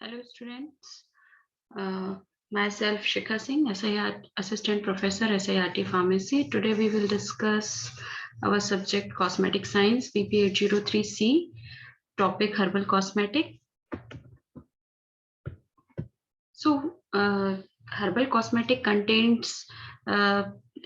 Hello students, myself Shikha Singh, SIR Assistant Professor, SIRT Pharmacy. Today we will discuss our subject Cosmetic Science, BP 803C, topic Herbal Cosmetic. So, Herbal Cosmetic contains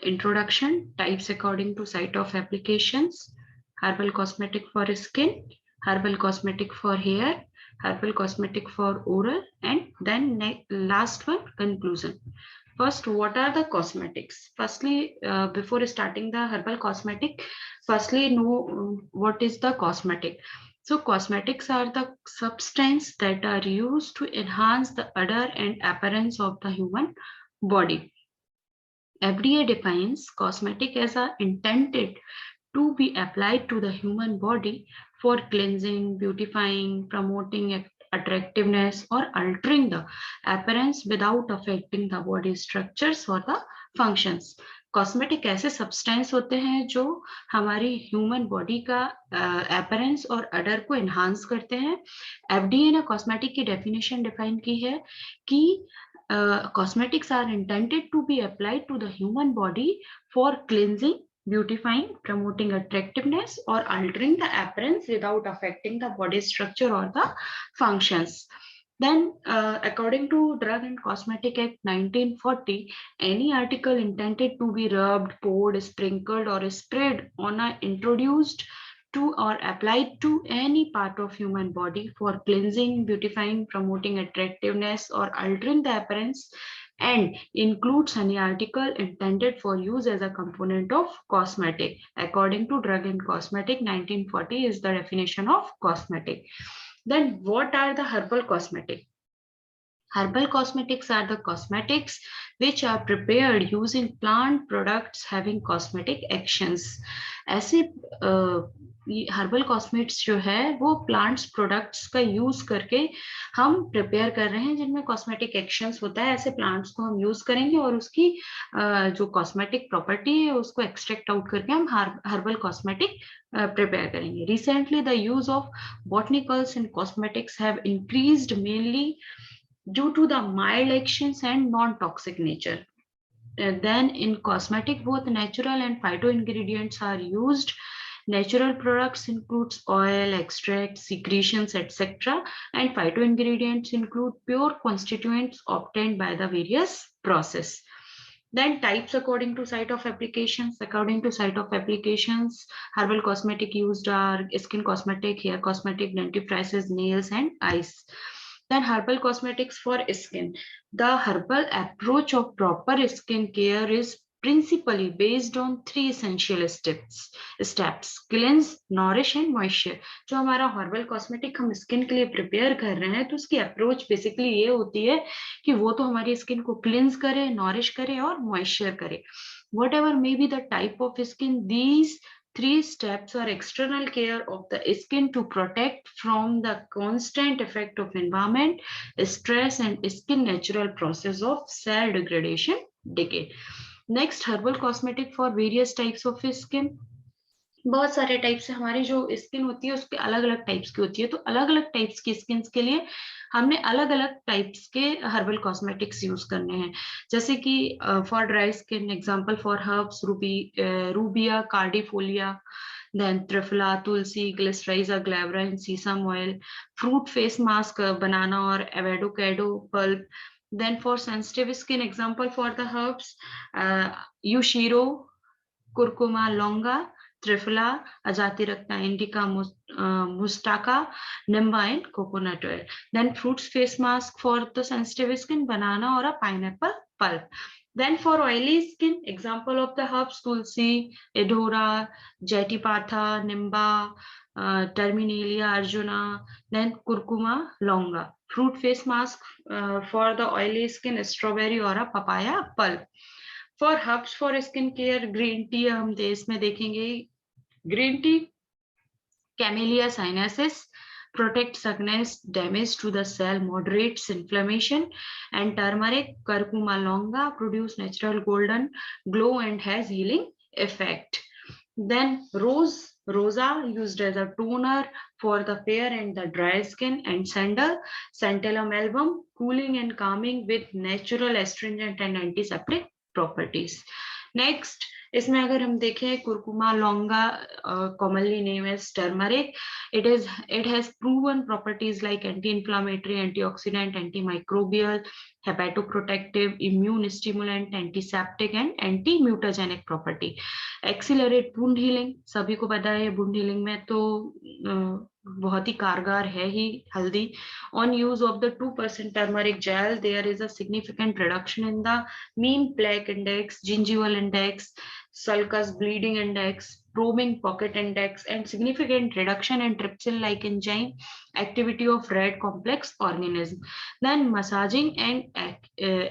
introduction, types according to site of applications, Herbal Cosmetic for skin, Herbal Cosmetic for hair, Herbal Cosmetic for oral, and then last one, conclusion. First, what are the cosmetics? Firstly, before starting the herbal cosmetic, firstly know what is the cosmetic. So cosmetics are the substance that are used to enhance the odor and appearance of the human body. FDA defines cosmetic as a intended to be applied to the human body for cleansing, beautifying, promoting attractiveness, or altering the appearance without affecting the body structures or the functions. Cosmetic ऐसे substance होते हैं जो हमारी human body का appearance और अडर को enhance करते हैं. एफडीए ने कॉस्मेटिक की डेफिनेशन डिफाइन की है कि cosmetics are intended to be applied to the human body for cleansing, beautifying, promoting attractiveness, or altering the appearance without affecting the body structure or the functions. Then, according to Drug and Cosmetic Act 1940, any article intended to be rubbed, poured, sprinkled, or sprayed on a introduced to or applied to any part of human body for cleansing, beautifying, promoting attractiveness, or altering the appearance, and includes any article intended for use as a component of cosmetic. According to Drug and Cosmetic 1940 is the definition of cosmetic. Then what are the herbal cosmetic? Herbal cosmetics are the cosmetics which are prepared using plant products having cosmetic actions. ऐसे herbal cosmetics जो है वो plants products का use करके हम prepare कर रहे हैं जिनमें कॉस्मेटिक एक्शंस होता है. ऐसे प्लांट्स को हम यूज करेंगे और उसकी जो कॉस्मेटिक प्रॉपर्टी है उसको एक्सट्रैक्ट आउट करके हम हर्बल कॉस्मेटिक prepare करेंगे. Recently, the use of botanicals in cosmetics have increased mainly due to the mild actions and non-toxic nature. Then in cosmetic, both natural and phyto ingredients are used. Natural products includes oil, extract, secretions, etc. And phyto ingredients include pure constituents obtained by the various process. Then types according to site of applications. According to site of applications, herbal cosmetic used are skin cosmetic, hair cosmetic, dentifrices, nails, and eyes. Then herbal cosmetics for skin. The herbal approach of proper skin care is principally based on three essential steps: cleanse, nourish and moisture. जो हमारा herbal cosmetic हम skin के लिए prepare कर रहे हैं तो उसकी अप्रोच बेसिकली ये होती है कि वो तो हमारी स्किन को क्लिंस करे, नॉरिश करे और मॉइस्चर करे. Whatever may be the type of skin, these three steps are external care of the skin to protect from the constant effect of environment, stress, and skin natural process of cell degradation, decay. Next, herbal cosmetic for various types of skin. बहुत सारे type से हमारी जो skin होती है उसके अलग अलग टाइप्स की होती है. तो अलग अलग टाइप्स की स्किन के लिए हमने अलग अलग टाइप्स के हर्बल कॉस्मेटिक्स यूज करने हैं. जैसे कि for dry skin example for herbs rubia cordifolia, then triphala, tulsi, glycyrrhiza, glabra and sesame oil. Fruit face mask banana और avocado pulp. Then for sensitive skin, example for the herbs, Yushiro, curcuma longa, Trifla, Azadirachta indica, mustaka, nimba, and coconut oil. Then fruits face mask for the sensitive skin, banana or a pineapple pulp. Then for oily skin, example of the herbs, tulsi, edora, jetipatha, nimba, terminalia arjuna, then curcuma longa. Fruit face mask for the oily skin, strawberry or a papaya pulp. For herbs for skin care, green tea हम इसमें देखेंगे. Green tea camellia sinensis protects against damage to the cell, moderates inflammation, and turmeric curcuma longa produce natural golden glow and has healing effect. Then rosa used as a toner for the fair and the dry skin, and sandal, santalum album, cooling and calming with natural astringent and antiseptic properties. Next, इसमें अगर हम देखें curcuma लौंगा, commonly named as turmeric, it has proven properties like anti-inflammatory, antioxidant, antimicrobial, hepatoprotective, immune stimulant, antiseptic and anti-mutagenic property. Accelerate wound healing, सभी को पता है wound healing में तो बहुत ही कारगर है ही हल्दी. On use of the 2% turmeric gel there is a significant reduction in the mean plaque index, gingival index, sulcus bleeding index, probing pocket index, and significant reduction in trypsin-like enzyme activity of red complex organism. Then massaging and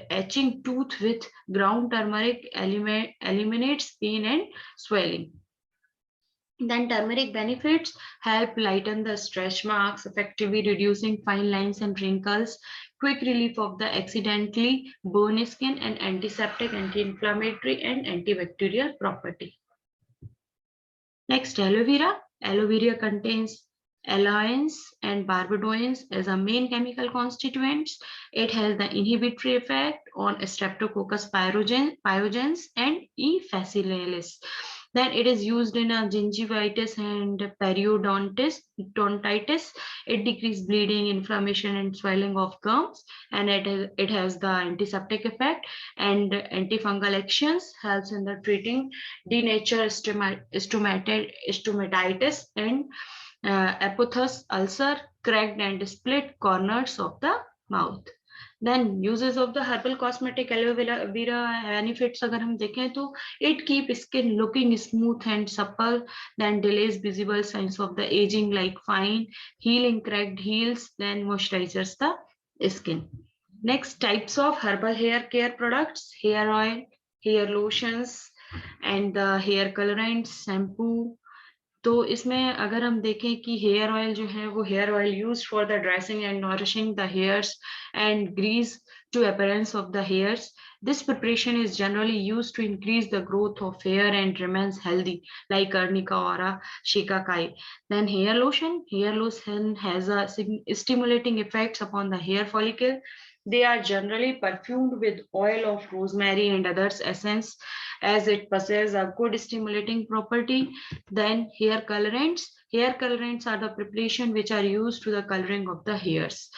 etching tooth with ground turmeric eliminates pain and swelling. Then turmeric benefits help lighten the stretch marks, effectively reducing fine lines and wrinkles, quick relief of the accidentally burned skin, and antiseptic, anti-inflammatory, and antibacterial property. Next, aloe vera. Aloe vera contains aloins and barbadoins as a main chemical constituents. It has the inhibitory effect on Streptococcus pyogenes and E. fasciinalis. Then it is used in a gingivitis and periodontitis. It decreases bleeding, inflammation, and swelling of gums, and it has the antiseptic effect and antifungal actions, helps in the treating denatured stomatitis and apothos ulcer, cracked and split corners of the mouth. Then uses of the herbal cosmetic aloe vera benefits अगर हम देखें तो it keep skin looking smooth and supple, then delays visible signs of the aging like fine, healing cracked heels, then moisturizes the skin. Next, types of herbal hair care products: hair oil, hair lotions, and the hair colorants, shampoo. तो इसमें अगर हम देखें कि hair oil जो है वो hair oil use for the dressing and nourishing the hairs and grease to appearance of the hairs. This preparation is generally used to increase the growth of hair and remains healthy, like arnica ora, shikakai. Then hair lotion. Hair lotion has a stimulating effects upon the hair follicle. They are generally perfumed with oil of rosemary and others essence, as it possesses a good stimulating property. Then hair colorants. Hair colorants are the preparation which are used to the coloring of the hairs.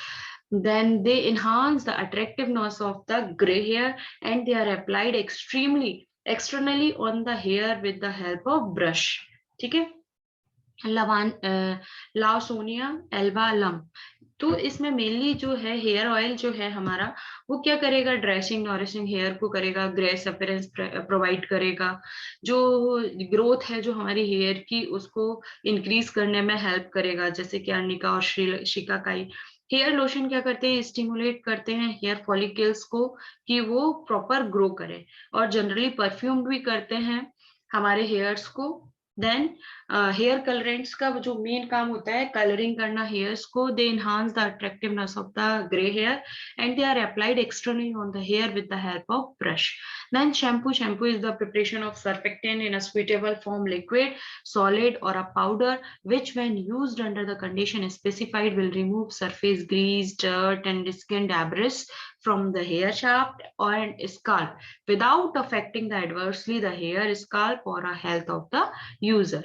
Then they enhance the attractiveness of the gray hair, and they are applied externally on the hair with the help of brush. ठीक है. लाउसोनिया Elba lump. तो इसमें mainly जो है hair oil जो है हमारा वो क्या करेगा, ड्रेसिंग नॉरिशिंग हेयर को करेगा, ग्रेस अपीयरेंस प्रोवाइड करेगा, जो ग्रोथ है जो हमारी हेयर की उसको इंक्रीज करने में हेल्प करेगा, जैसे कि अर्निका और शिकाकाई. हेयर लोशन क्या करते हैं, स्टिमुलेट करते हैं हेयर फॉलिकल्स को कि वो प्रॉपर ग्रो करे, और जनरली परफ्यूम्ड भी करते हैं हमारे हेयर्स को. देन हेयर कलरेंट्स का जो मेन काम होता है कलरिंग करना हेयर्स को. दे enhance the attractiveness of the gray hair, and they are applied externally on the hair with the help of brush. Then shampoo. Shampoo is the preparation of surfactant in a suitable form, liquid, solid, or a powder, which when used under the condition specified will remove surface grease, dirt, and skin debris from the hair shaft and scalp without affecting the adversely the hair, scalp, or a health of the user.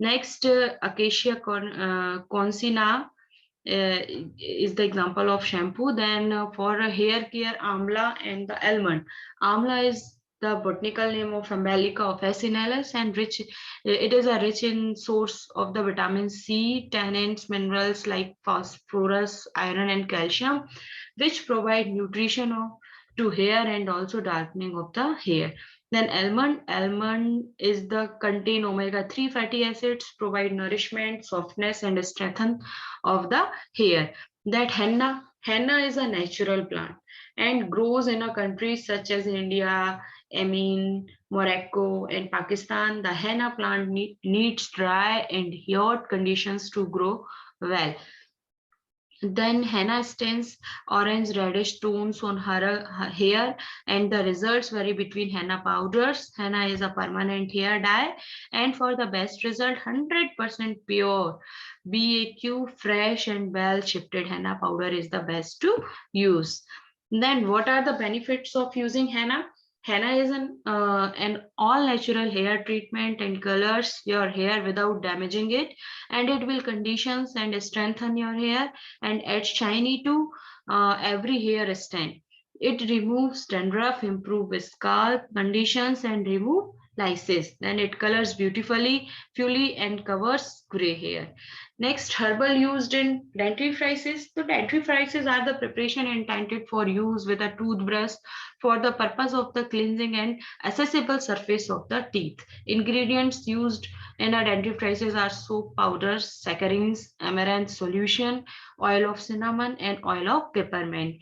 Next, Acacia consina is the example of shampoo. Then for hair care, amla and the almond. Amla is the botanical name of Ambelica officinalis, and it is a rich in source of the vitamin C, tannins, minerals like phosphorus, iron, and calcium, which provide nutrition to hair and also darkening of the hair. Then almond is the contain omega-3 fatty acids, provide nourishment, softness, and strengthen of the hair. That henna is a natural plant and grows in a countries such as India, Yemen, Morocco, and Pakistan. The henna plant needs dry and hot conditions to grow well. Then henna stains orange reddish tones on her hair, and the results vary between henna powders. Henna is a permanent hair dye, and for the best result, 100% pure BAQ, fresh and well shifted henna powder is the best to use. Then what are the benefits of using henna? Henna is an all natural hair treatment and colors your hair without damaging it, and it will conditions and strengthen your hair and add shiny to every hair stand. It removes dandruff, improves scalp conditions, and remove lices. Then it colors beautifully, fully, and covers gray hair. Next, herbal used in dentifrices. So dentifrices are the preparation intended for use with a toothbrush for the purpose of the cleansing and accessible surface of the teeth. Ingredients used in a dentifrices are soap powders, saccharins, amaranth solution, oil of cinnamon, and oil of peppermint.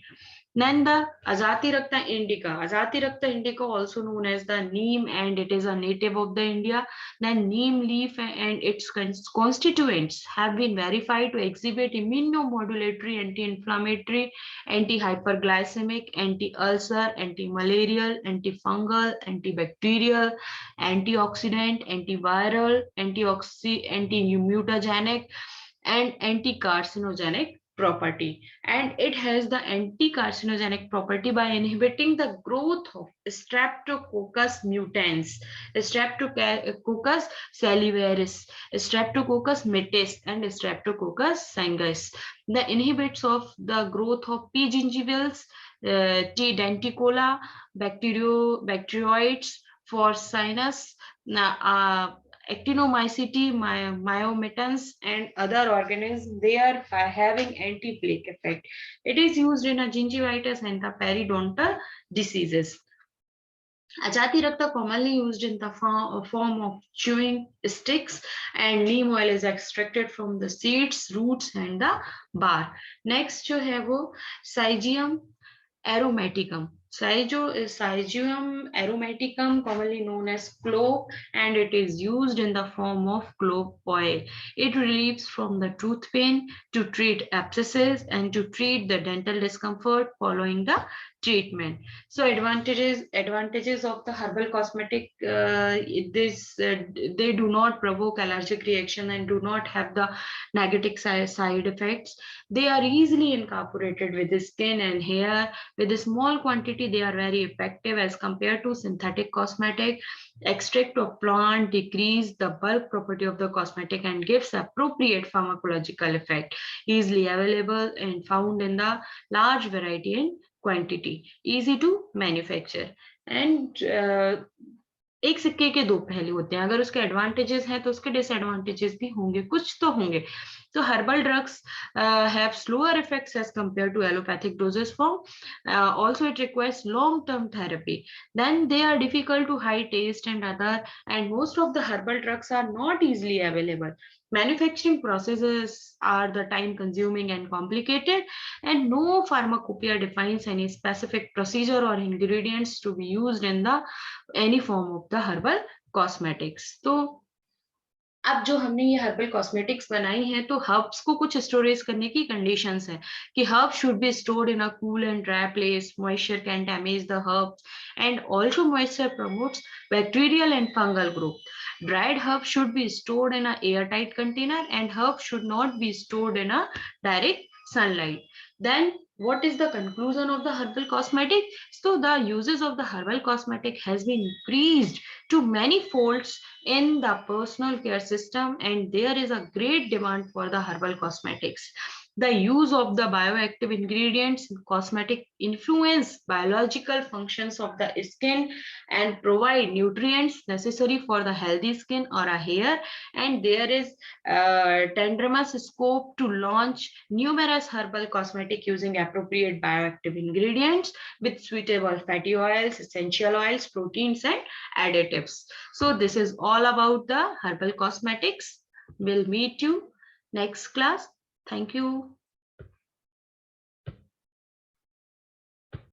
Then the Azadirachta indica. Azadirachta indica, also known as the neem, and it is a native of the India. Then neem leaf and its constituents have been verified to exhibit immunomodulatory, anti-inflammatory, anti-hyperglycemic, anti-ulcer, anti-malarial, antifungal, antibacterial, antioxidant, antiviral, anti-mutagenic, and anti-carcinogenic property. And it has the anti-carcinogenic property by inhibiting the growth of streptococcus mutans, streptococcus salivarius, streptococcus mitis, and streptococcus sanguis. The inhibits of the growth of P. gingivals, T. denticola, bacteroids for sinus, actinomycete, myometans, and other organisms, they are having anti-plaque effect. It is used in a gingivitis and the periodontal diseases. Azadirachta commonly used in the form of chewing sticks, and neem oil is extracted from the seeds, roots, and the bark. Next जो है वो Syzygium aromaticum. Syzygium aromaticum, commonly known as clove, and it is used in the form of clove oil. It relieves from the tooth pain, to treat abscesses, and to treat the dental discomfort following the treatment. So advantages of the herbal cosmetic, they do not provoke allergic reaction and do not have the negative side effects. They are easily incorporated with the skin and hair. With a small quantity, they are very effective as compared to synthetic cosmetic. Extract of plant decrease the bulk property of the cosmetic and gives appropriate pharmacological effect. Easily available and found in the large variety and quantity. Easy to manufacture. And एक सिक्के के दो पहलू होते हैं. अगर उसके advantages हैं तो उसके डिसएडवांटेजेस भी होंगे, कुछ तो होंगे. So herbal drugs have slower effects as compared to allopathic dosage form. Also, it requires long-term therapy. Then they are difficult to high taste and other, and most of the herbal drugs are not easily available. Manufacturing processes are the time-consuming and complicated, and no pharmacopoeia defines any specific procedure or ingredients to be used in the any form of the herbal cosmetics. तो अब जो हमने ये herbal cosmetics बनाई हैं, तो herbs को कुछ स्टोरेज करने की कंडीशंस है कि herb should be stored in a cool and dry place. Moisture can damage the herbs, and also moisture promotes bacterial and fungal growth. Dried herbs should be stored in an airtight container, and herbs should not be stored in a direct sunlight. Then what is the conclusion of the herbal cosmetic? So the uses of the herbal cosmetic has been increased to many folds in the personal care system, and there is a great demand for the herbal cosmetics. The use of the bioactive ingredients in cosmetic influence biological functions of the skin and provide nutrients necessary for the healthy skin or a hair. And there is tremendous scope to launch numerous herbal cosmetic using appropriate bioactive ingredients with suitable fatty oils, essential oils, proteins, and additives. So this is all about the herbal cosmetics. We'll meet you next class. Thank you.